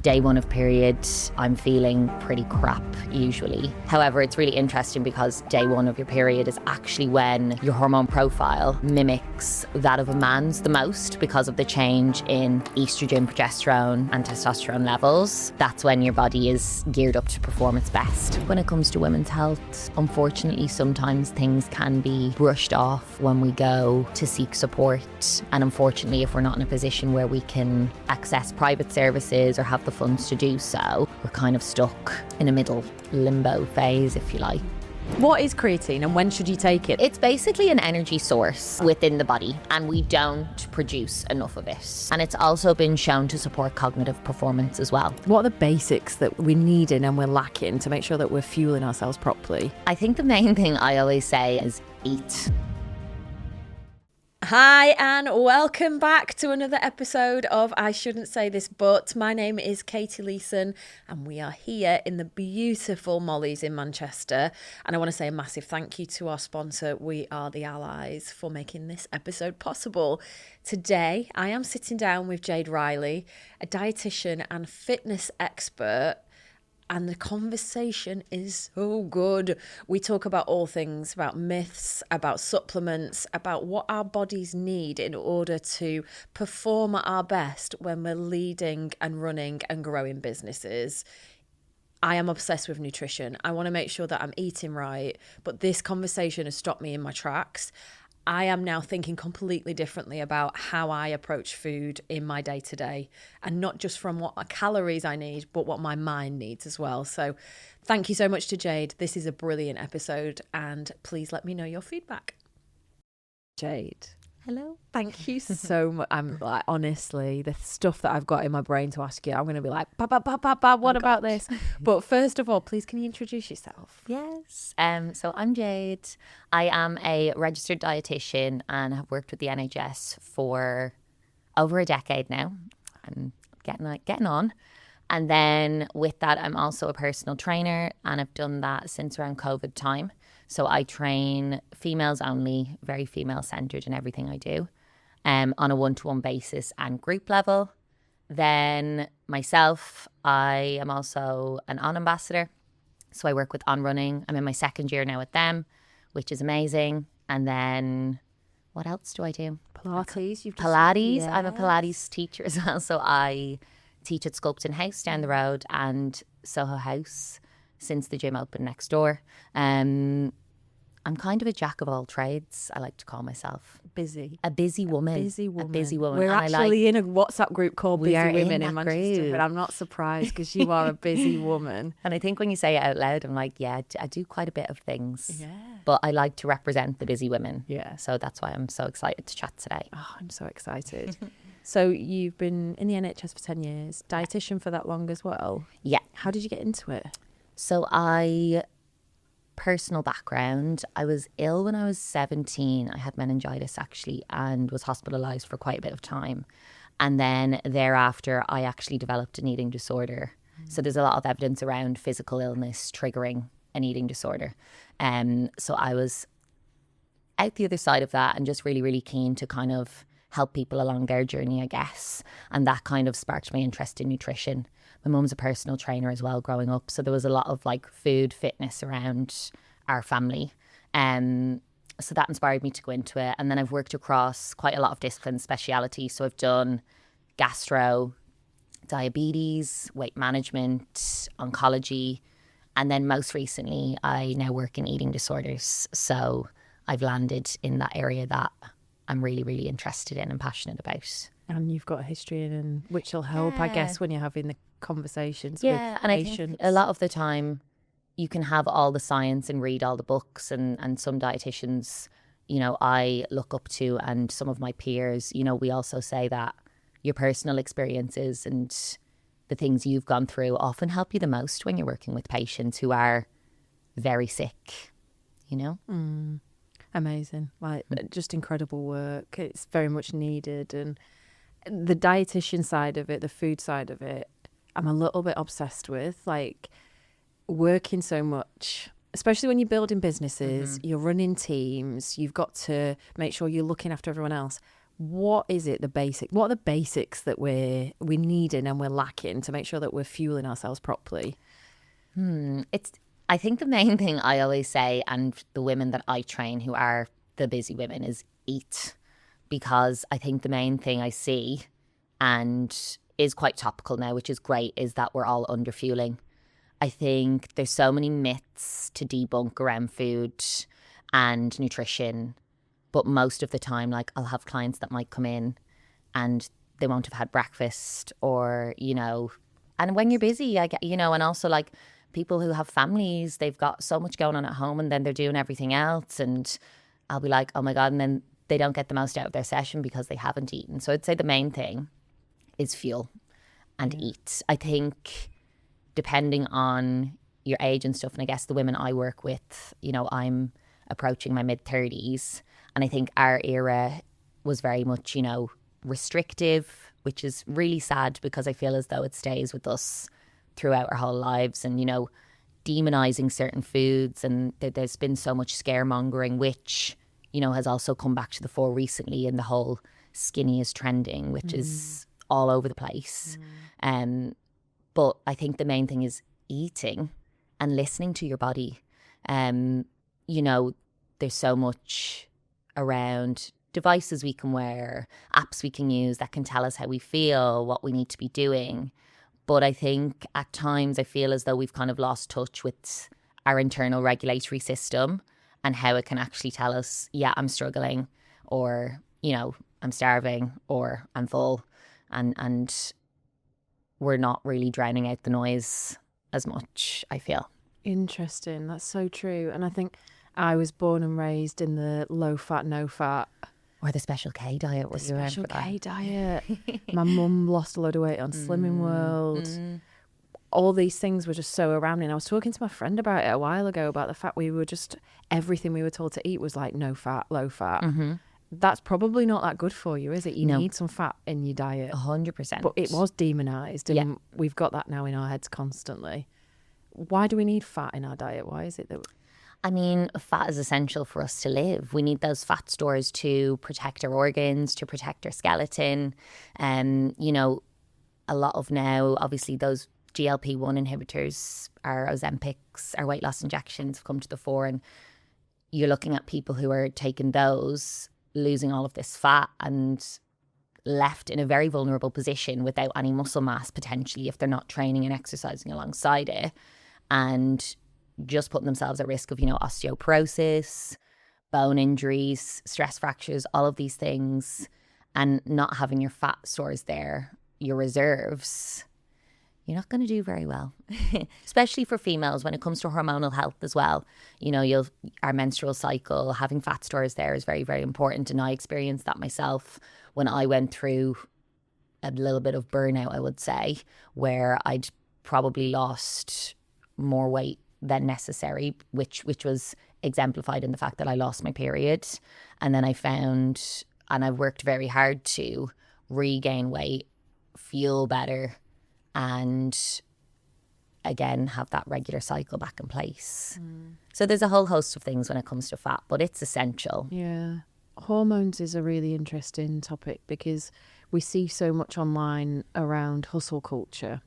Day one of period, I'm feeling pretty crap usually. However, it's really interesting because day one of your period is actually when your hormone profile mimics that of a man's the most because of the change in estrogen, progesterone and testosterone levels. That's when your body is geared up to perform its best. When it comes to women's health, unfortunately, sometimes things can be brushed off when we go to seek support. And unfortunately, if we're not in a position where we can access private services or have the funds to do so, we're kind of stuck in a middle limbo phase, if you like. What is creatine and when should you take it? It's basically an energy source within the body and we don't produce enough of it. And it's also been shown to support cognitive performance as well. What are the basics that we're needing and we're lacking to make sure that we're fueling ourselves properly? I think the main thing I always say is eat. Hi and welcome back to another episode of I Shouldn't Say This But. My name is Katie Leeson and we are here in the beautiful Molly's in Manchester, and I want to say a massive thank you to our sponsor We Are The Allies for making this episode possible. Today I am sitting down with Jade Reilly, a dietitian and fitness expert. And the conversation is so good. We talk about all things, about myths, about supplements, about what our bodies need in order to perform at our best when we're leading and running and growing businesses. I am obsessed with nutrition. I want to make sure that I'm eating right, but this conversation has stopped me in my tracks. I am now thinking completely differently about how I approach food in my day-to-day, and not just from what calories I need, but what my mind needs as well. So thank you so much to Jade. This is a brilliant episode, and please let me know your feedback. Jade. Hello. Thank you so much. I'm like, honestly, the stuff that I've got in my brain to ask you, I'm going to be like, what about this? But first of all, please, can you introduce yourself? Yes. So I'm Jade. I am a registered dietitian and have worked with the NHS for over a decade now. I'm getting on. And then with that, I'm also a personal trainer, and I've done that since around COVID time. So I train females only, very female-centred in everything I do, on a one-to-one basis and group level. Then myself, I am also an On ambassador. So I work with On Running. I'm in my second year now with them, which is amazing. And then what else do I do? Pilates. Pilates. Yes. I'm a Pilates teacher as well. So I teach at Sculpting House down the road and Soho House since the gym opened next door. I'm kind of a jack of all trades, I like to call myself. A busy woman. A busy woman. And We're actually in a WhatsApp group called Busy Women in Manchester, group. but I'm not surprised because you are a busy woman. And I think when you say it out loud, I'm like, yeah, I do quite a bit of things. Yeah. But I like to represent the busy women. Yeah. So that's why I'm so excited to chat today. Oh, I'm so excited. So you've been in the NHS for 10 years, dietitian for that long as well? Yeah. How did you get into it? So personal background, I was ill when I was 17. I had meningitis actually and was hospitalised for quite a bit of time. And then thereafter, I actually developed an eating disorder. So there's a lot of evidence around physical illness triggering an eating disorder. So I was out the other side of that and just really, really keen to kind of help people along their journey, I guess. And that kind of sparked my interest in nutrition. My mum's a personal trainer as well growing up. So there was a lot of like food, fitness around our family. So that inspired me to go into it. And then I've worked across quite a lot of disciplines, speciality. So I've done gastro, diabetes, weight management, oncology. And then most recently, I now work in eating disorders. So I've landed in that area that I'm really, really interested in and passionate about. And you've got a history in which will help, I guess, when you're having the conversations with and patients. I think a lot of the time you can have all the science and read all the books, and some dietitians, you know, I look up to, and some of my peers, you know, we also say that your personal experiences and the things you've gone through often help you the most when you're working with patients who are very sick, you know? Amazing. Like, just incredible work. It's very much needed. And the dietitian side of it, the food side of it, I'm a little bit obsessed with, like, working so much, especially when you're building businesses, you're running teams, you've got to make sure you're looking after everyone else. What is it, what are the basics that we're needing and we're lacking to make sure that we're fueling ourselves properly? I think the main thing I always say, and the women that I train who are the busy women, is eat. Because I think the main thing I see, and is quite topical now, which is great, is that we're all under fueling. I think there's so many myths to debunk around food and nutrition. But most of the time, like, I'll have clients that might come in and they won't have had breakfast, or, and when you're busy, I get, and also like people who have families, they've got so much going on at home and then they're doing everything else. And I'll be like, oh my God. And then they don't get the most out of their session because they haven't eaten. So I'd say the main thing is fuel and eat. I think depending on your age and stuff, and I guess the women I work with, I'm approaching my mid-30s. And I think our era was very much, restrictive, which is really sad because I feel as though it stays with us throughout our whole lives. And, demonizing certain foods. And there's been so much scaremongering, which, has also come back to the fore recently in the whole skinny is trending, which is all over the place. But I think the main thing is eating and listening to your body. There's so much around devices we can wear, apps we can use that can tell us how we feel, what we need to be doing. But I think at times I feel as though we've kind of lost touch with our internal regulatory system and how it can actually tell us, yeah, I'm struggling, or, I'm starving, or I'm full. And we're not really drowning out the noise as much, I feel. Interesting. That's so true. And I think I was born and raised in the low fat, no fat. Or the Special K diet. The Special K diet. My mum lost a load of weight on Slimming World. All these things were just so around me. And I was talking to my friend about it a while ago, about the fact everything we were told to eat was like no fat, low fat. That's probably not that good for you, is it? You need some fat in your diet. 100%. But it was demonized, and we've got that now in our heads constantly. Why do we need fat in our diet? Why is it that... I mean, fat is essential for us to live. We need those fat stores to protect our organs, to protect our skeleton. A lot of now, obviously, those GLP-1 inhibitors, our Ozempics, our weight loss injections have come to the fore. And you're looking at people who are taking those, losing all of this fat, and left in a very vulnerable position without any muscle mass, potentially, if they're not training and exercising alongside it. And just putting themselves at risk of, osteoporosis, bone injuries, stress fractures, all of these things, and not having your fat stores there, your reserves, you're not going to do very well, especially for females when it comes to hormonal health as well. Our menstrual cycle, having fat stores there is very, very important. And I experienced that myself when I went through a little bit of burnout, I would say, where I'd probably lost more weight than necessary, which was exemplified in the fact that I lost my period. And then I found, and I've worked very hard to regain weight, feel better, and again have that regular cycle back in place. So there's a whole host of things when it comes to fat, but it's essential. Yeah. Hormones is a really interesting topic because we see so much online around hustle culture.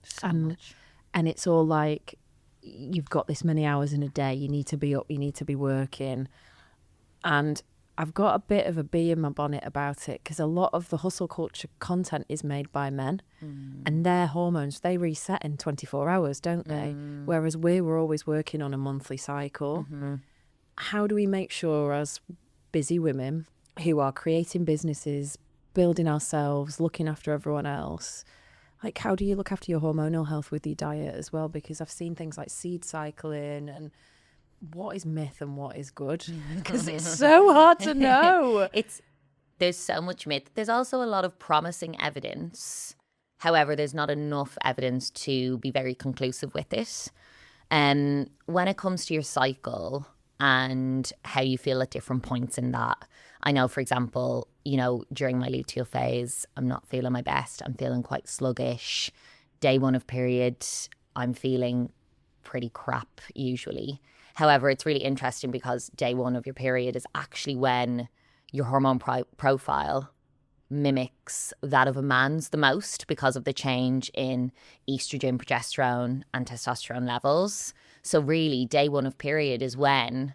So much. And it's all like, you've got this many hours in a day, you need to be up, you need to be working. And I've got a bit of a bee in my bonnet about it because a lot of the hustle culture content is made by men and their hormones, they reset in 24 hours, don't they? Whereas we were always working on a monthly cycle. How do we make sure, as busy women who are creating businesses, building ourselves, looking after everyone else, like, how do you look after your hormonal health with your diet as well? Because I've seen things like seed cycling and what is myth and what is good, because it's so hard to know. There's so much myth. There's also a lot of promising evidence. However, there's not enough evidence to be very conclusive with it. When it comes to your cycle and how you feel at different points in that, I know, for example, during my luteal phase, I'm not feeling my best. I'm feeling quite sluggish. Day one of period, I'm feeling pretty crap usually. However, it's really interesting because day one of your period is actually when your hormone profile mimics that of a man's the most because of the change in estrogen, progesterone and testosterone levels. So really, day one of period is when,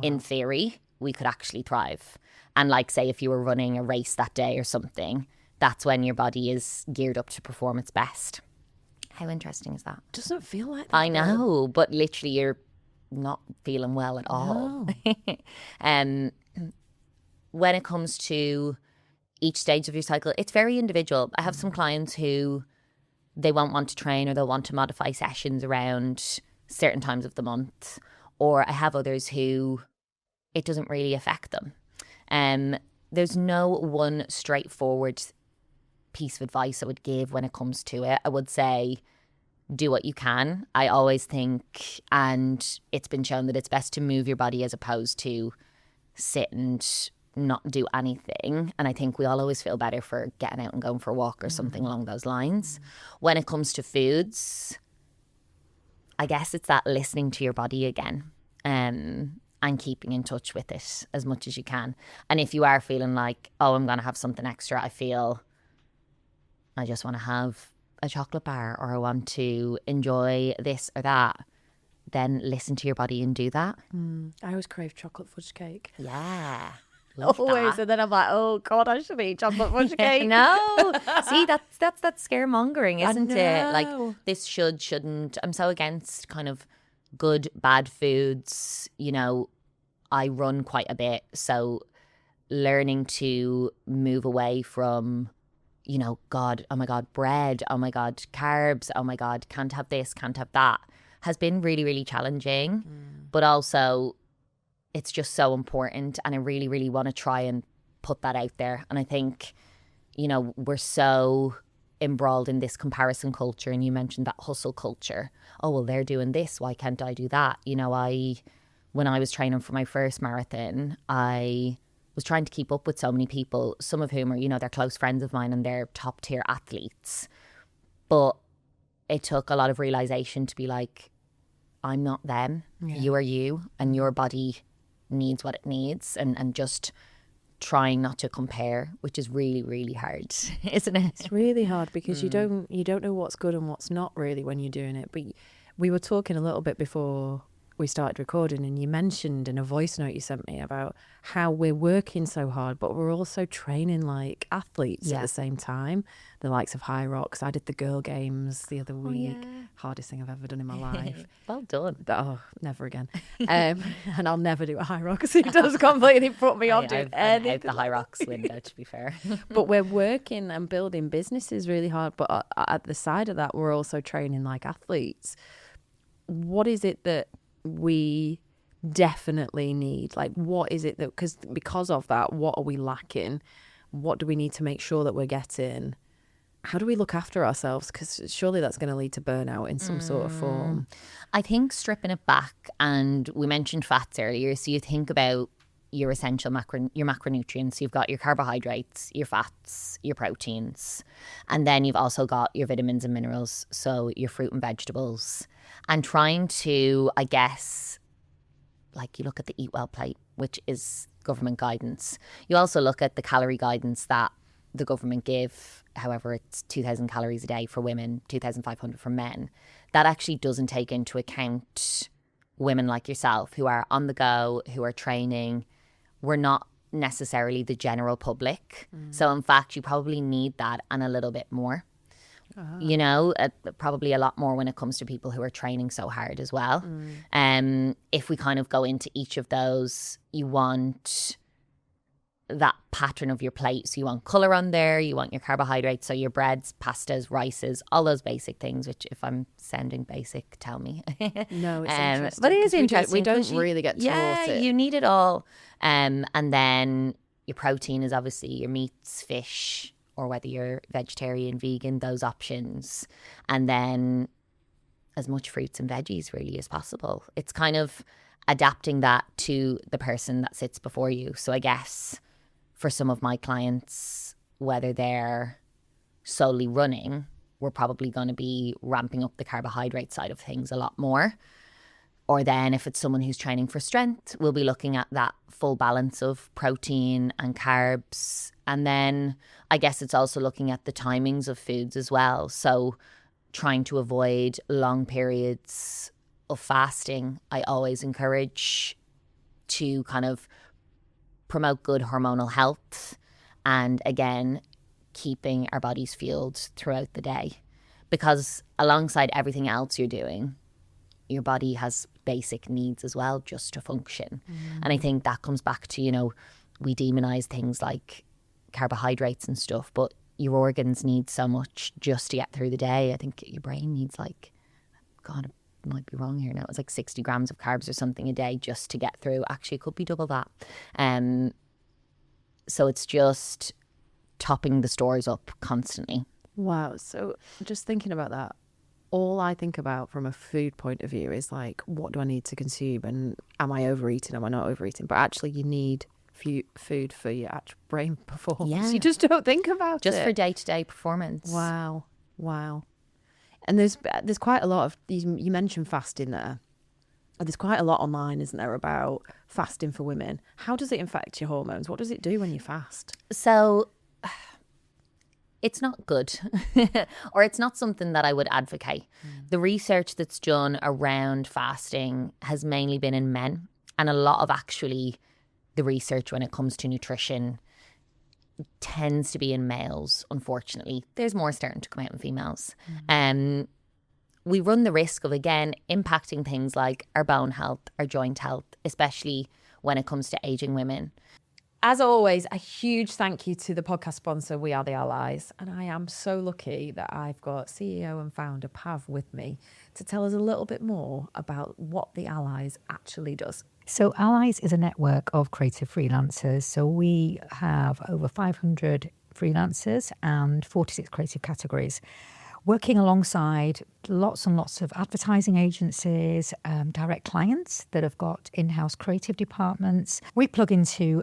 in theory, we could actually thrive. And like, say, if you were running a race that day or something, that's when your body is geared up to perform its best. How interesting is that? Doesn't feel like that. I know, but literally you're not feeling well at all. No. When it comes to each stage of your cycle, it's very individual. I have some clients who they won't want to train, or they'll want to modify sessions around certain times of the month. Or I have others who it doesn't really affect them. There's no one straightforward piece of advice I would give when it comes to it. I would say do what you can. I always think, and it's been shown that it's best to move your body as opposed to sit and not do anything. And I think we all always feel better for getting out and going for a walk or something along those lines. When it comes to foods, I guess it's that listening to your body again, and keeping in touch with it as much as you can. And if you are feeling like, oh, I'm going to have something extra, I just want to have a chocolate bar, or I want to enjoy this or that, then listen to your body and do that. I always crave chocolate fudge cake. Yeah. Always. And then I'm like, oh God, I should eat chocolate fudge cake. No. See, that's that scaremongering, isn't it? Like, know. this shouldn't. I'm so against kind of good, bad foods. You know, I run quite a bit. So learning to move away from, you know, oh my God, bread, oh my God, carbs, oh my God, can't have this, can't have that, has been really, really challenging. But also, it's just so important, and I really, really want to try and put that out there. And I think, you know, we're so embroiled in this comparison culture, and you mentioned that hustle culture. Oh, well, they're doing this, why can't I do that? You know, when I was training for my first marathon, I was trying to keep up with so many people, some of whom are, you know, they're close friends of mine and they're top tier athletes. But it took a lot of realization to be like, I'm not them. You are you, and your body needs what it needs, and just trying not to compare, which is really, really hard, isn't it? It's really hard because you don't know what's good and what's not really when you're doing it. But we were talking a little bit before we started recording, and you mentioned in a voice note you sent me about how we're working so hard, but we're also training like athletes at the same time. The likes of High Rocks. I did the Girl Games the other week. Hardest thing I've ever done in my life. Well done. Oh, never again. And I'll never do a High Rocks. It does completely put me off doing anything. Out the High Rocks window, to be fair. But we're working and building businesses really hard. But at the side of that, we're also training like athletes. What is it that we definitely need? Like, what is it that, because of that, what are we lacking? What do we need to make sure that we're getting? How do we look after ourselves? Because surely that's going to lead to burnout in some sort of form. I think stripping it back, and we mentioned fats earlier, so you think about your essential your macronutrients. You've got your carbohydrates, your fats, your proteins, and then you've also got your vitamins and minerals, so your fruit and vegetables. And trying to, I guess, like, you look at the Eat Well plate, which is government guidance. You also look at the calorie guidance that the government give. However, it's 2,000 calories a day for women, 2,500 for men. That actually doesn't take into account women like yourself who are on the go, who are training. We're not necessarily the general public. So in fact, you probably need that and a little bit more. You know, probably a lot more when it comes to people who are training so hard as well. If we kind of go into each of those, you want that pattern of your plate. So you want colour on there, you want your carbohydrates, so your breads, pastas, rices, all those basic things, which if I'm sounding basic, tell me. No, it's interesting. But it is interesting. We don't really get taught it. You need it all. And then your protein is obviously your meats, fish, or whether you're vegetarian, vegan, those options. And then as much fruits and veggies really as possible. It's kind of adapting that to the person that sits before you. So I guess for some of my clients, whether they're solely running, we're probably going to be ramping up the carbohydrate side of things a lot more. Or then if it's someone who's training for strength, we'll be looking at that full balance of protein and carbs. And then I guess it's also looking at the timings of foods as well. So trying to avoid long periods of fasting, I always encourage to kind of promote good hormonal health. And again, keeping our bodies fueled throughout the day. Because alongside everything else you're doing, your body has basic needs as well just to function. And I think that comes back to, you know, we demonize things like carbohydrates and stuff, but your organs need so much just to get through the day. I think your brain needs like, God, I might be wrong here now, it's like 60 grams of carbs or something a day just to get through. Actually, it could be double that. So it's just topping the stores up constantly. Wow. So just thinking about that, all I think about from a food point of view is like, what do I need to consume? And am I overeating? Am I not overeating? But actually you need food for your actual brain performance. Yeah. You just don't think about it. Just for day-to-day performance. Wow. And there's quite a lot of, you mentioned fasting there. There's quite a lot online, isn't there, about fasting for women. How does it affect your hormones? What does it do when you fast? So it's not good or it's not something that I would advocate. The research that's done around fasting has mainly been in men, and a lot of actually the research when it comes to nutrition tends to be in males, unfortunately. There's more starting to come out in females. We run the risk of, again, impacting things like our bone health, our joint health, especially when it comes to aging women. As always, a huge thank you to the podcast sponsor, We Are The Allies. And I am so lucky that I've got CEO and founder Pav with me to tell us a little bit more about what The Allies actually does. So Allies is a network of creative freelancers. So we have over 500 freelancers and 46 creative categories, working alongside lots and lots of advertising agencies, direct clients that have got in-house creative departments. We plug into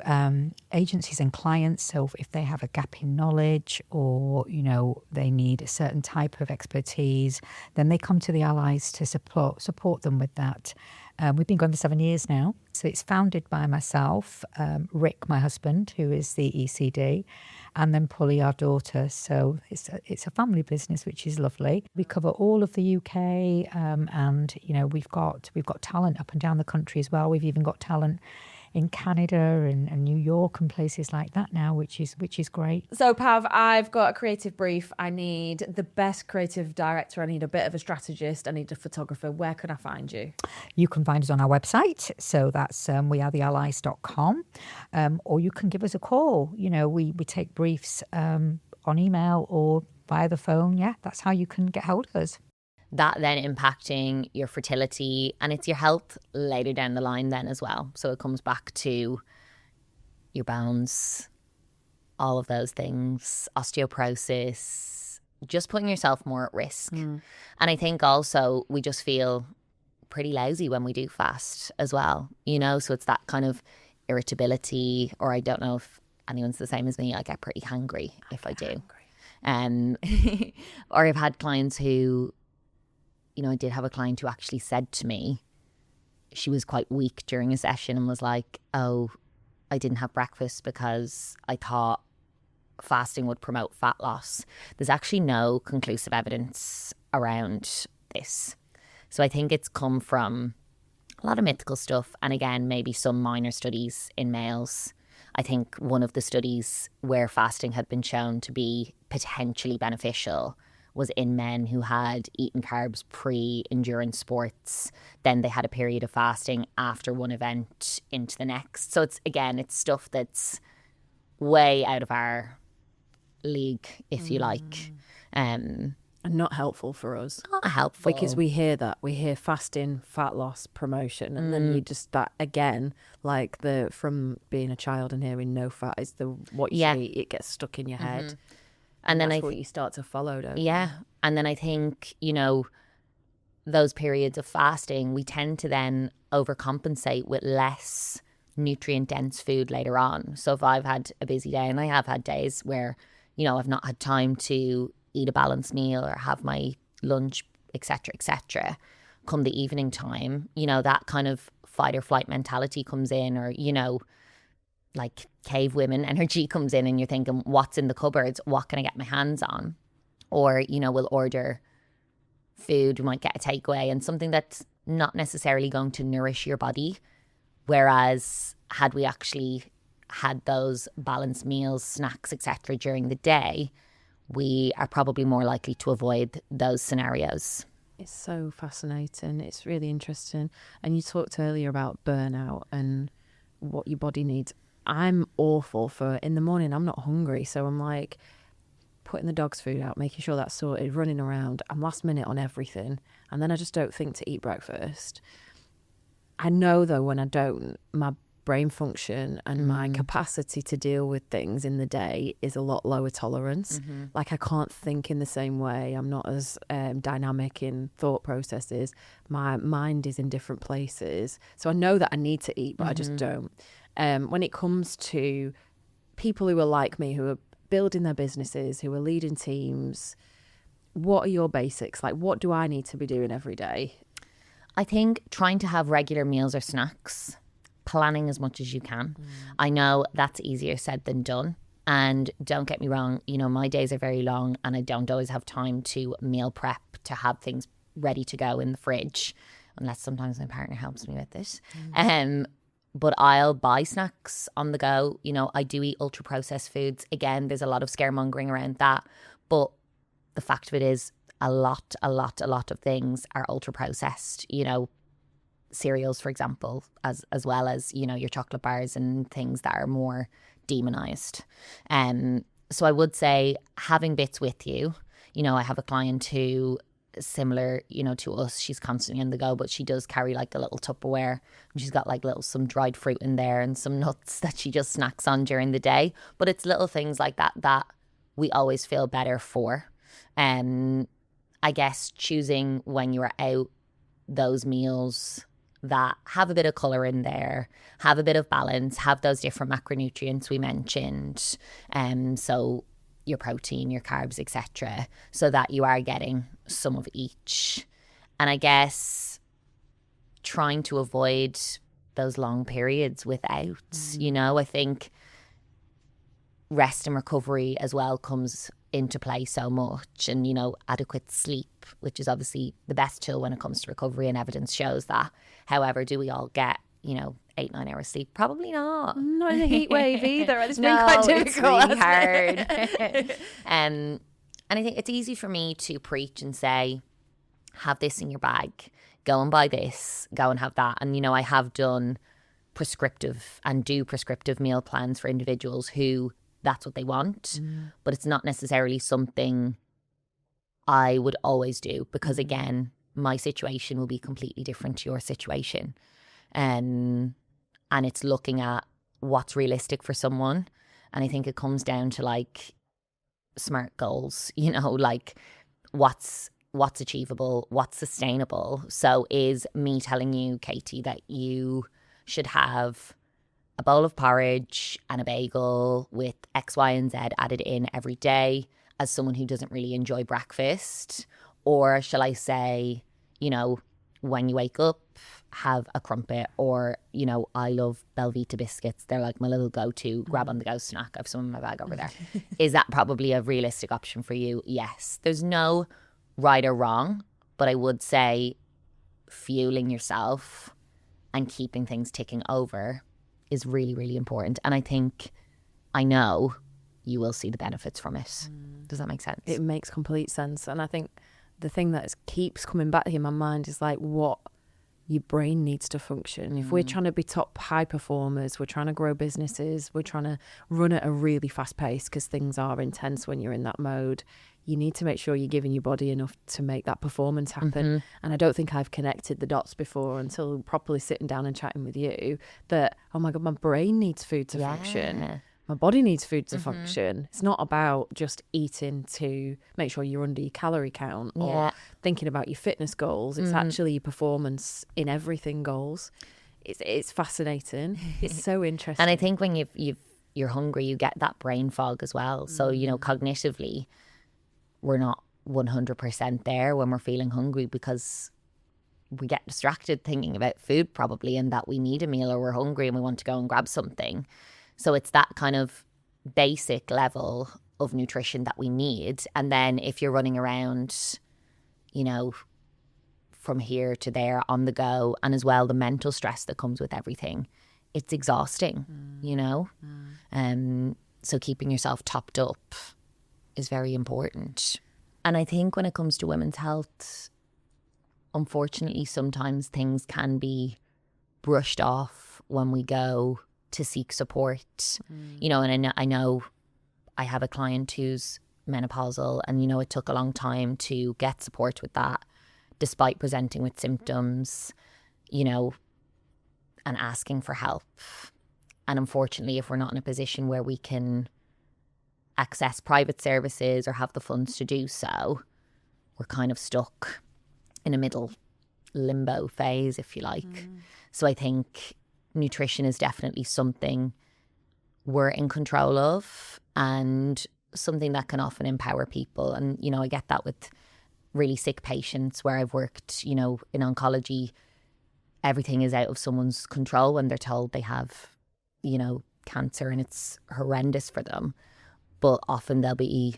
agencies and clients. So if they have a gap in knowledge or, you know, they need a certain type of expertise, then they come to the Allies to support them with that. We've been going for 7 years now. So it's founded by myself, Rick, my husband, who is the ECD, and then Polly, our daughter. So it's a family business, which is lovely. We cover all of the UK, and you know we've got talent up and down the country as well. We've even got talent in Canada and New York and places like that now, which is great. So Pav, I've got a creative brief. I need the best creative director. I need a bit of a strategist. I need a photographer. Where can I find you? You can find us on our website. So that's wearetheallies.com, or you can give us a call. You know, we take briefs on email or via the phone. Yeah, that's how you can get hold of us. That then impacting your fertility and it's your health later down the line then as well. So it comes back to your bones, all of those things, osteoporosis, just putting yourself more at risk. And I think also we just feel pretty lousy when we do fast as well, you know, so it's that kind of irritability, or I don't know if anyone's the same as me, I get pretty hangry if I do. Or I've had clients who, you know, I did have a client who actually said to me, she was quite weak during a session and was like, oh, I didn't have breakfast because I thought fasting would promote fat loss. There's actually no conclusive evidence around this. So I think it's come from a lot of mythical stuff. And again, maybe some minor studies in males. I think one of the studies where fasting had been shown to be potentially beneficial was in men who had eaten carbs pre-endurance sports. Then they had a period of fasting after one event into the next. So it's stuff that's way out of our league, if you like. And not helpful for us. Not helpful. Because we hear fasting, fat loss, promotion, and then you just, that again, like from being a child and hearing no fat is what you eat, it gets stuck in your head. And then that's what you start to follow, don't you? Yeah. And then I think, you know, those periods of fasting, we tend to then overcompensate with less nutrient-dense food later on. So if I've had a busy day, and I have had days where, you know, I've not had time to eat a balanced meal or have my lunch, etc., etc., come the evening time, you know, that kind of fight or flight mentality comes in, or, you know, like cave women energy comes in, and you're thinking, what's in the cupboards? What can I get my hands on? Or, you know, we'll order food, we might get a takeaway, and something that's not necessarily going to nourish your body. Whereas had we actually had those balanced meals, snacks, etc. during the day, we are probably more likely to avoid those scenarios. It's so fascinating. It's really interesting. And you talked earlier about burnout and what your body needs. I'm awful for, in the morning, I'm not hungry. So I'm like putting the dog's food out, making sure that's sorted, running around. I'm last minute on everything. And then I just don't think to eat breakfast. I know, though, when I don't, my brain function and my capacity to deal with things in the day is a lot lower tolerance. Like, I can't think in the same way. I'm not as dynamic in thought processes. My mind is in different places. So I know that I need to eat, but I just don't. When it comes to people who are like me, who are building their businesses, who are leading teams, what are your basics? Like, what do I need to be doing every day? I think trying to have regular meals or snacks, planning as much as you can. I know that's easier said than done. And don't get me wrong, you know, my days are very long and I don't always have time to meal prep, to have things ready to go in the fridge, unless sometimes my partner helps me with it. But I'll buy snacks on the go. You know, I do eat ultra processed foods. Again, there's a lot of scaremongering around that. But the fact of it is, a lot of things are ultra processed. You know, cereals, for example, as well as, you know, your chocolate bars and things that are more demonized. So I would say having bits with you. You know, I have a client who, similar, you know, to us, she's constantly on the go, but she does carry like a little Tupperware, and she's got like some dried fruit in there and some nuts that she just snacks on during the day. But it's little things like that we always feel better for. I guess choosing when you're out those meals that have a bit of colour in there, have a bit of balance, have those different macronutrients we mentioned, so your protein, your carbs, etc., so that you are getting some of each. And I guess trying to avoid those long periods without, you know, I think rest and recovery as well comes into play so much, and, you know, adequate sleep, which is obviously the best tool when it comes to recovery, and evidence shows that. However, do we all get, you know, 8-9 hours sleep? Probably not. Not in a heat wave either. It's been No, quite difficult. it's really hard. And I think it's easy for me to preach and say, have this in your bag, go and buy this, go and have that. And, you know, I have done prescriptive and do prescriptive meal plans for individuals who that's what they want, but it's not necessarily something I would always do, because again, my situation will be completely different to your situation. And it's looking at what's realistic for someone. And I think it comes down to like smart goals, you know, like what's achievable, what's sustainable. So is me telling you, Katie, that you should have a bowl of porridge and a bagel with X, Y, and Z added in every day as someone who doesn't really enjoy breakfast? Or shall I say, you know, when you wake up, have a crumpet? Or, you know, I love Belvita biscuits. They're like my little go-to grab on the go snack. I have some in my bag over there. Is that probably a realistic option for you? Yes. There's no right or wrong, but I would say fueling yourself and keeping things ticking over is really, really important. And I know you will see the benefits from it. Does that make sense? It makes complete sense. And I think the thing that keeps coming back in my mind is like what your brain needs to function. If we're trying to be top high performers, we're trying to grow businesses, we're trying to run at a really fast pace, because things are intense when you're in that mode, you need to make sure you're giving your body enough to make that performance happen. And I don't think I've connected the dots before until properly sitting down and chatting with you that, oh my God, my brain needs food to function. My body needs food to function. It's not about just eating to make sure you're under your calorie count or thinking about your fitness goals. It's actually your performance in everything goals. It's fascinating. It's so interesting. And I think when you're hungry, you get that brain fog as well. So, you know, cognitively, we're not 100% there when we're feeling hungry, because we get distracted thinking about food probably, and that we need a meal or we're hungry and we want to go and grab something. So it's that kind of basic level of nutrition that we need. And then if you're running around, you know, from here to there on the go, and as well the mental stress that comes with everything, it's exhausting, you know. So keeping yourself topped up is very important. And I think when it comes to women's health, unfortunately, sometimes things can be brushed off when we go to seek support. You know, and I know I have a client who's menopausal, and, you know, it took a long time to get support with that, despite presenting with symptoms, you know, and asking for help. And unfortunately, if we're not in a position where we can access private services or have the funds to do so, we're kind of stuck in a middle limbo phase, if you like. So I think nutrition is definitely something we're in control of, and something that can often empower people. And, you know, I get that with really sick patients where I've worked, you know, in oncology. Everything is out of someone's control when they're told they have, you know, cancer, and it's horrendous for them. But often they'll be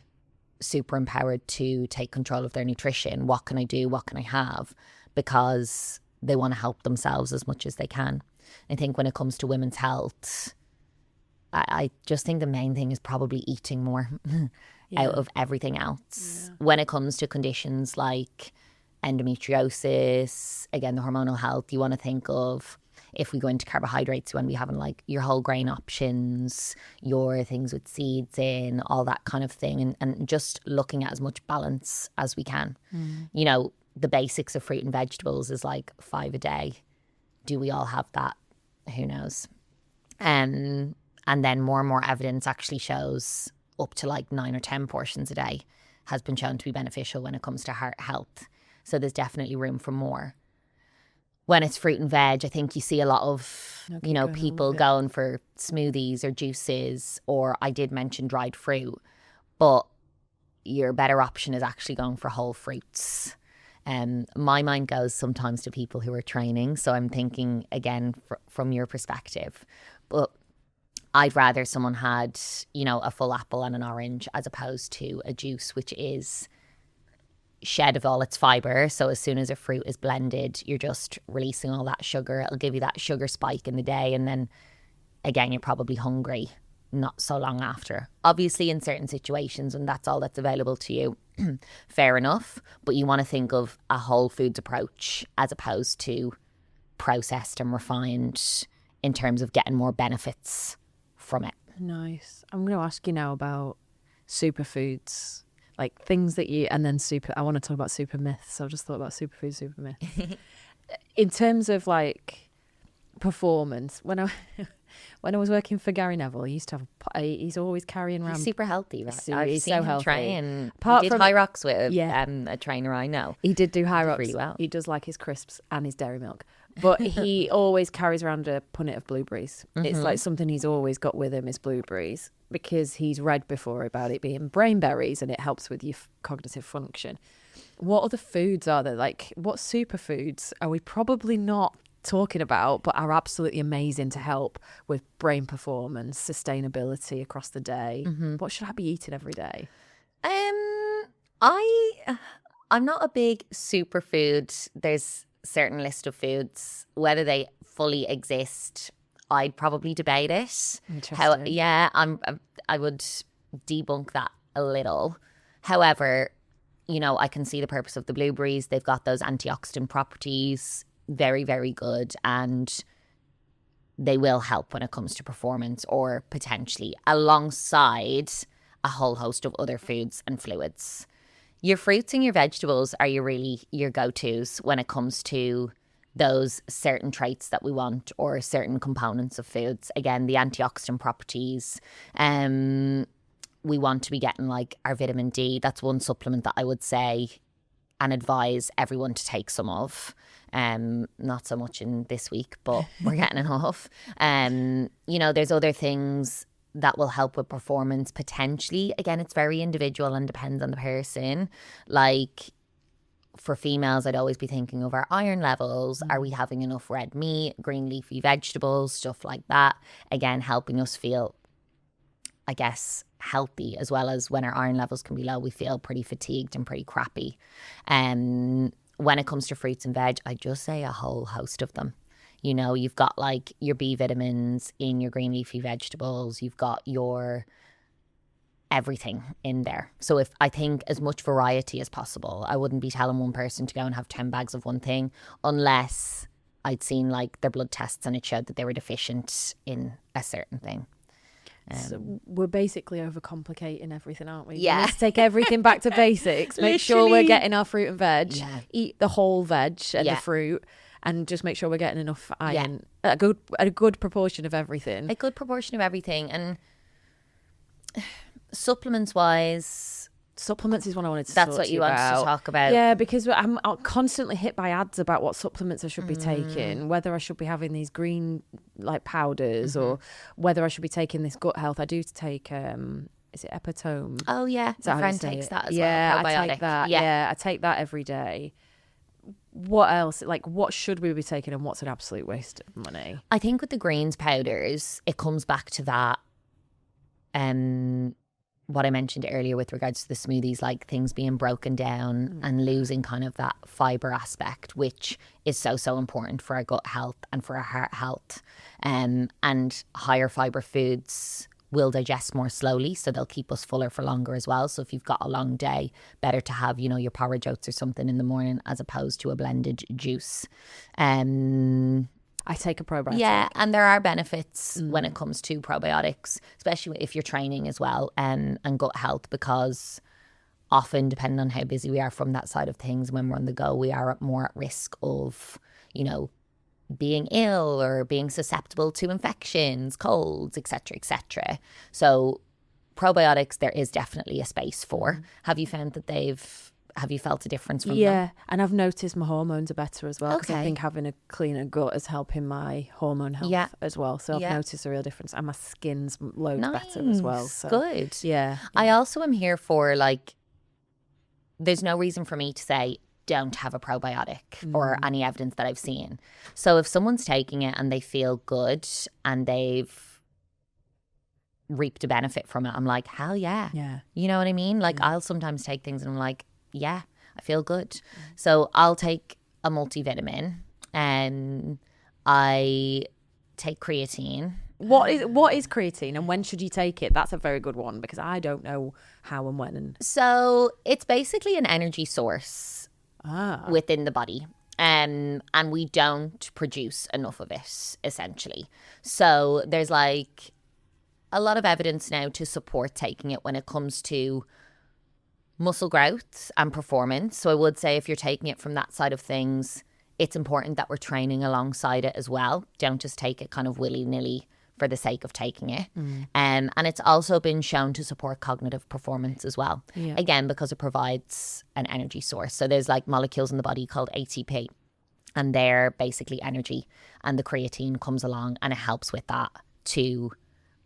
super empowered to take control of their nutrition. What can I do? What can I have? Because they want to help themselves as much as they can. I think when it comes to women's health, I just think the main thing is probably eating more out of everything else. When it comes to conditions like endometriosis, again, the hormonal health, you want to think of, if we go into carbohydrates, you want to be having like your whole grain options, your things with seeds in, all that kind of thing, and just looking at as much balance as we can. You know, the basics of fruit and vegetables is like 5 a day. Do we all have that? Who knows? And then more and more evidence actually shows up to like 9 or 10 portions a day has been shown to be beneficial when it comes to heart health. So there's definitely room for more. When it's fruit and veg, I think you see a lot of, you know, people going for smoothies or juices, or I did mention dried fruit, but your better option is actually going for whole fruits. My mind goes sometimes to people who are training, so I'm thinking again from your perspective, but I'd rather someone had, you know, a full apple and an orange as opposed to a juice, which is shed of all its fibre. So as soon as a fruit is blended, you're just releasing all that sugar. It'll give you that sugar spike in the day, and then again you're probably hungry not so long after. Obviously in certain situations, and that's all that's available to you, fair enough, but you want to think of a whole foods approach as opposed to processed and refined in terms of getting more benefits from it. Nice. I'm going to ask you now about superfoods. Like things that you, and then I want to talk about super myths. So I just thought about superfood, super myths. In terms of like performance, when I was working for Gary Neville, he used to have, he's always carrying around. He's super healthy, right? He's so healthy. Train. He did high rocks with a trainer I know. He did do high rocks really well. He does like his crisps and his dairy milk. But he always carries around a punnet of blueberries. It's like something he's always got with him is blueberries, because he's read before about it being brain berries and it helps with your cognitive function. What other foods are there? Like, what superfoods are we probably not talking about but are absolutely amazing to help with brain performance, sustainability across the day? What should I be eating every day? I'm not a big superfood. There's certain list of foods, whether they fully exist, I'd probably debate it. Interesting. I would debunk that a little. However, you know, I can see the purpose of the blueberries. They've got those antioxidant properties, very, very good, and they will help when it comes to performance, or potentially alongside a whole host of other foods and fluids. Your fruits and your vegetables are your go-tos when it comes to those certain traits that we want, or certain components of foods. Again, the antioxidant properties. We want to be getting like our vitamin D. That's one supplement that I would say and advise everyone to take some of. Not so much in this week, but we're getting enough. You know, there's other things that will help with performance potentially. Again, it's very individual and depends on the person. Like, for females, I'd always be thinking of our iron levels. Are we having enough red meat, green leafy vegetables, stuff like that? Again, helping us feel, I guess, healthy, as well as when our iron levels can be low, we feel pretty fatigued and pretty crappy. When it comes to fruits and veg, I just say a whole host of them. You know, you've got like your B vitamins in your green leafy vegetables. You've got your everything in there. So I think as much variety as possible. I wouldn't be telling one person to go and have 10 bags of one thing unless I'd seen like their blood tests and it showed that they were deficient in a certain thing. So we're basically overcomplicating everything, aren't we? Yeah. We need to take everything back to basics. Make sure we're Literally. getting our fruit and veg. Yeah. Eat the whole veg and Yeah. the fruit, and just make sure we're getting enough iron. A good proportion of everything. A good proportion of everything. And supplements wise, Supplements is what I wanted to that's talk what to you wanted about. to talk about. Yeah, because I'm constantly hit by ads about what supplements I should be taking, whether I should be having these green like powders or whether I should be taking this gut health. I do take is it Epitome? Oh yeah, Is that my how you friend say takes it? that as yeah, well. I Probiotic. take that. Yeah, I take that every day. What else? Like, what should we be taking, and what's an absolute waste of money? I think with the greens powders, it comes back to that. What I mentioned earlier with regards to the smoothies, like things being broken down and losing kind of that fiber aspect, which is so important for our gut health and for our heart health. And higher fiber foods will digest more slowly, so they'll keep us fuller for longer as well. So if you've got a long day, better to have, you know, your porridge oats or something in the morning as opposed to a blended juice. I take a probiotic. Yeah, and there are benefits when it comes to probiotics, especially if you're training as well, and gut health, because often, depending on how busy we are from that side of things, when we're on the go, we are more at risk of, you know, being ill or being susceptible to infections, colds, etc., etc. So probiotics, there is definitely a space for. Have you found that have you felt a difference from them? Yeah, and I've noticed my hormones are better as well, because I Okay. think having a cleaner gut is helping my hormone health Yeah. as well. So I've Yeah. noticed a real difference, and my skin's loads better as well. Nice. So Good. yeah, I also am here for, like, there's no reason for me to say don't have a probiotic or any evidence that I've seen. So if someone's taking it and they feel good and they've reaped a benefit from it, I'm like, hell yeah. yeah. You know what I mean? Like, I'll sometimes take things and I'm like, yeah, I feel good. So I'll take a multivitamin and I take creatine. What is creatine, and when should you take it? That's a very good one, because I don't know how and when. And So it's basically an energy source ah, within the body. And we don't produce enough of it, essentially. So there's like a lot of evidence now to support taking it when it comes to muscle growth and performance. So I would say if you're taking it from that side of things, it's important that we're training alongside it as well. Don't just take it kind of willy-nilly for the sake of taking it. And it's also been shown to support cognitive performance as well. Yeah. Again, because it provides an energy source. So there's like molecules in the body called ATP, and they're basically energy. And the creatine comes along and it helps with that to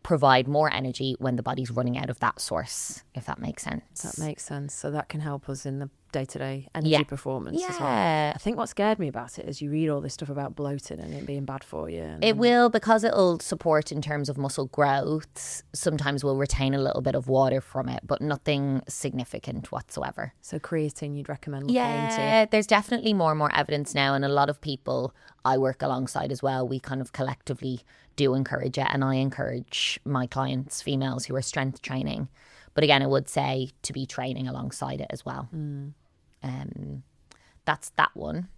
provide more energy when the body's running out of that source, if that makes sense. that makes sense. So that can help us in the day-to-day energy Yeah. performance as well. Yeah. I think what scared me about it is you read all this stuff about bloating and it being bad for you. And It will, because it'll support in terms of muscle growth. Sometimes we'll retain a little bit of water from it, but nothing significant whatsoever. So creatine you'd recommend looking into. Yeah, there's definitely more and more evidence now, and a lot of people I work alongside as well, we kind of collectively do encourage it, and I encourage my clients, females who are strength training. But again, I would say to be training alongside it as well. That's that one.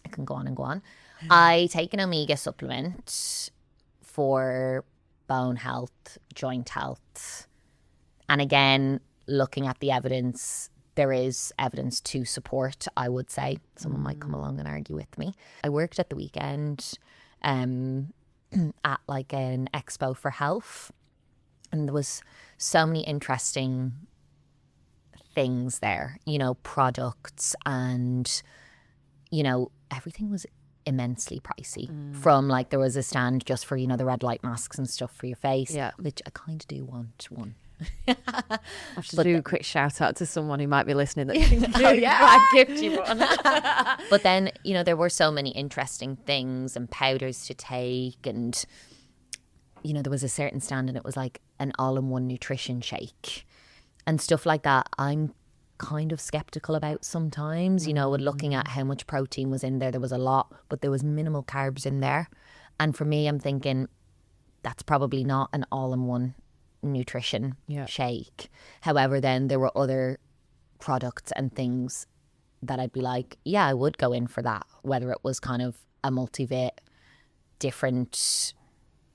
I can go on and go on. I take an omega supplement for bone health, joint health. And again, looking at the evidence, there is evidence to support, I would say. Someone might come along and argue with me. I worked at the weekend at like an expo for health, and there was so many interesting things there, you know, products, and, you know, everything was immensely pricey. From like, there was a stand just for, you know, the red light masks and stuff for your face, Yeah. which I kind of do want one. I have to do a quick shout out to someone who might be listening that can give, gift you one. But then, you know, there were so many interesting things and powders to take, and, you know, there was a certain stand and it was like an all-in-one nutrition shake and stuff like that. I'm kind of skeptical about sometimes, you know, looking at how much protein was in there. There was a lot, but there was minimal carbs in there. And for me, I'm thinking that's probably not an all-in-one nutrition shake. However, then there were other products and things that I'd be like, yeah, I would go in for that. Whether it was kind of a multivit, different,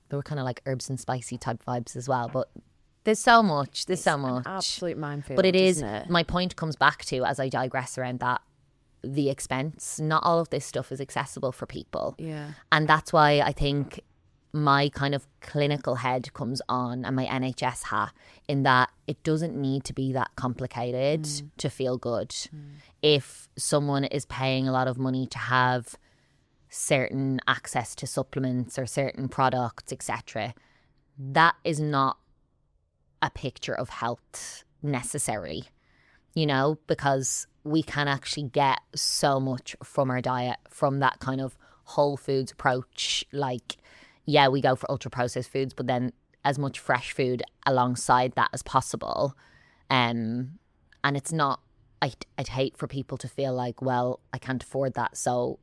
there were kind of like herbs and spicy type vibes as well. But there's so much. Absolute minefield. But it is, isn't it? my point comes back to, as I digress around that, the expense. Not all of this stuff is accessible for people. Yeah. And that's why I think my kind of clinical head comes on, and my NHS hat, in that it doesn't need to be that complicated to feel good. If someone is paying a lot of money to have certain access to supplements or certain products, etc., that is not a picture of health necessarily, you know, because we can actually get so much from our diet, from that kind of whole foods approach. Like, yeah, we go for ultra processed foods, but then as much fresh food alongside that as possible. And it's not, I'd hate for people to feel like, well, I can't afford that, so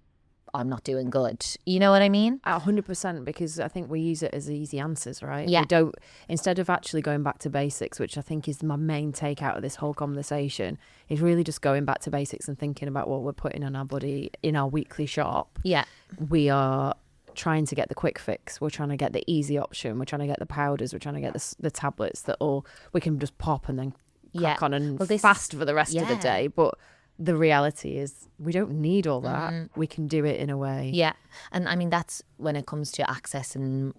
I'm not doing good. You know what I mean? 100%, because I think we use it as easy answers, right? Yeah. We don't, instead of actually going back to basics, which I think is my main take out of this whole conversation, is really just going back to basics and thinking about what we're putting on our body in our weekly shop. Yeah. We are trying to get the quick fix. We're trying to get the easy option. We're trying to get the powders. We're trying to get the tablets that all we can just pop and then crack on and fast for the rest of the day. But the reality is we don't need all that. We can do it in a way. Yeah. And I mean, that's when it comes to access and,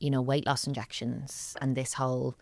you know, weight loss injections and this whole